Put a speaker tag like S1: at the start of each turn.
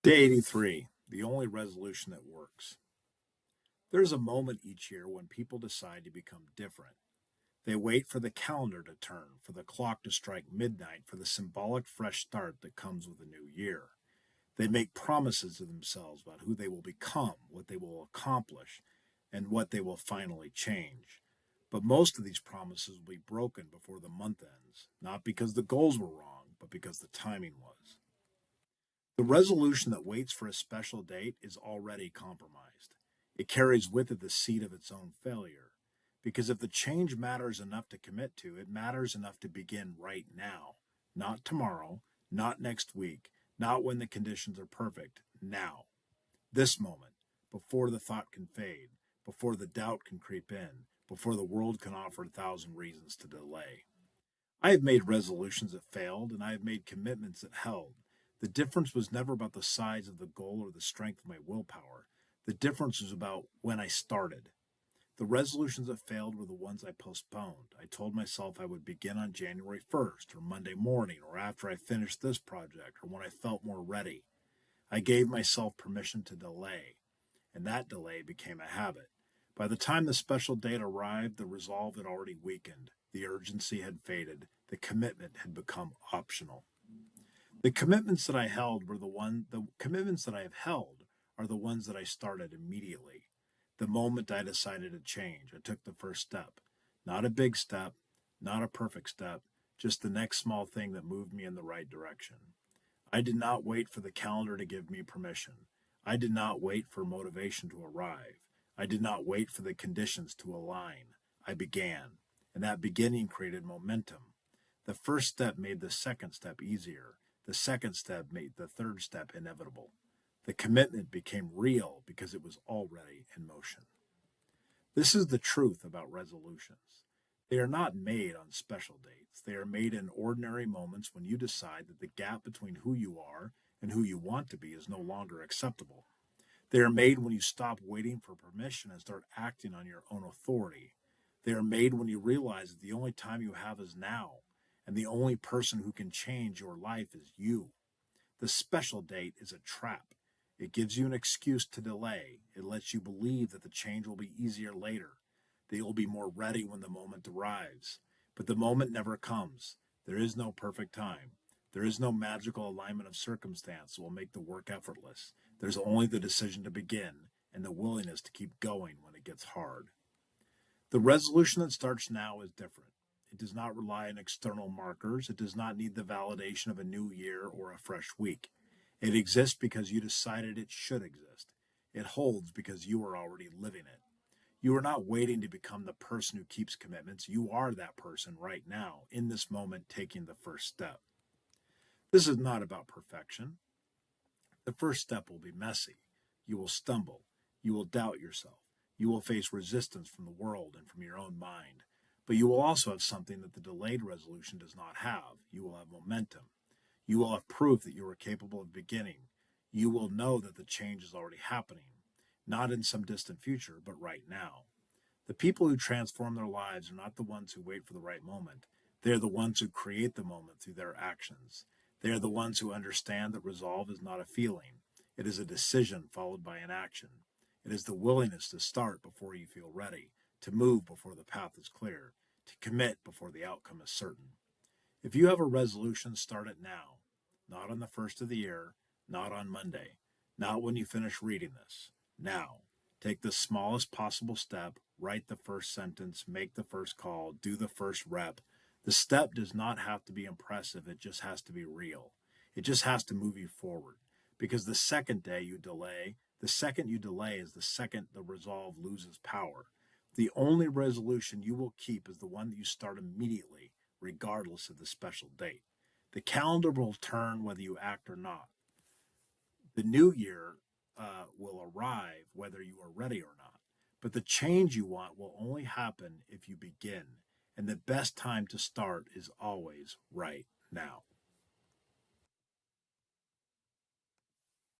S1: Day 83, the only resolution that works. There's a moment each year when people decide to become different. They wait for the calendar to turn, for the clock to strike midnight, for the symbolic fresh start that comes with a new year. They make promises to themselves about who they will become, what they will accomplish, and what they will finally change. But most of these promises will be broken before the month ends, not because the goals were wrong, but because the timing was. The resolution that waits for a special date is already compromised. It carries with it the seed of its own failure. Because if the change matters enough to commit to, it matters enough to begin right now. Not tomorrow, not next week, not when the conditions are perfect. Now. This moment, before the thought can fade, before the doubt can creep in, before the world can offer 1,000 reasons to delay. I have made resolutions that failed, and I have made commitments that held. The difference was never about the size of the goal or the strength of my willpower. The difference was about when I started. The resolutions that failed were the ones I postponed. I told myself I would begin on January 1st, or Monday morning, or after I finished this project, or when I felt more ready. I gave myself permission to delay, and that delay became a habit. By the time the special date arrived, the resolve had already weakened, the urgency had faded, the commitment had become optional. The commitments that I held were the commitments that I have held are the ones that I started immediately. The moment I decided to change, I took the first step. Not a big step, not a perfect step, just the next small thing that moved me in the right direction. I did not wait for the calendar to give me permission. I did not wait for motivation to arrive. I did not wait for the conditions to align. I began, and that beginning created momentum. The first step made the second step easier. The second step made the third step inevitable. The commitment became real because it was already in motion. This is the truth about resolutions. They are not made on special dates. They are made in ordinary moments when you decide that the gap between who you are and who you want to be is no longer acceptable. They are made when you stop waiting for permission and start acting on your own authority. They are made when you realize that the only time you have is now, and the only person who can change your life is you. The special date is a trap. It gives you an excuse to delay. It lets you believe that the change will be easier later, that you'll be more ready when the moment arrives. But the moment never comes. There is no perfect time. There is no magical alignment of circumstance that will make the work effortless. There's only the decision to begin and the willingness to keep going when it gets hard. The resolution that starts now is different. It does not rely on external markers. It does not need the validation of a new year or a fresh week. It exists because you decided it should exist. It holds because you are already living it. You are not waiting to become the person who keeps commitments. You are that person right now, in this moment, taking the first step. This is not about perfection. The first step will be messy. You will stumble. You will doubt yourself. You will face resistance from the world and from your own mind. But you will also have something that the delayed resolution does not have. You will have momentum. You will have proof that you are capable of beginning. You will know that the change is already happening, not in some distant future, but right now. The people who transform their lives are not the ones who wait for the right moment. They are the ones who create the moment through their actions. They are the ones who understand that resolve is not a feeling. It is a decision followed by an action. It is the willingness to start before you feel ready, to move before the path is clear, to commit before the outcome is certain. If you have a resolution, start it now. Not on the first of the year, not on Monday, not when you finish reading this. Now. Take the smallest possible step, write the first sentence, make the first call, do the first rep. The step does not have to be impressive, it just has to be real. It just has to move you forward. Because the second you delay is the second the resolve loses power. The only resolution you will keep is the one that you start immediately, regardless of the special date. The calendar will turn whether you act or not. The new year will arrive whether you are ready or not. But the change you want will only happen if you begin. And the best time to start is always right now.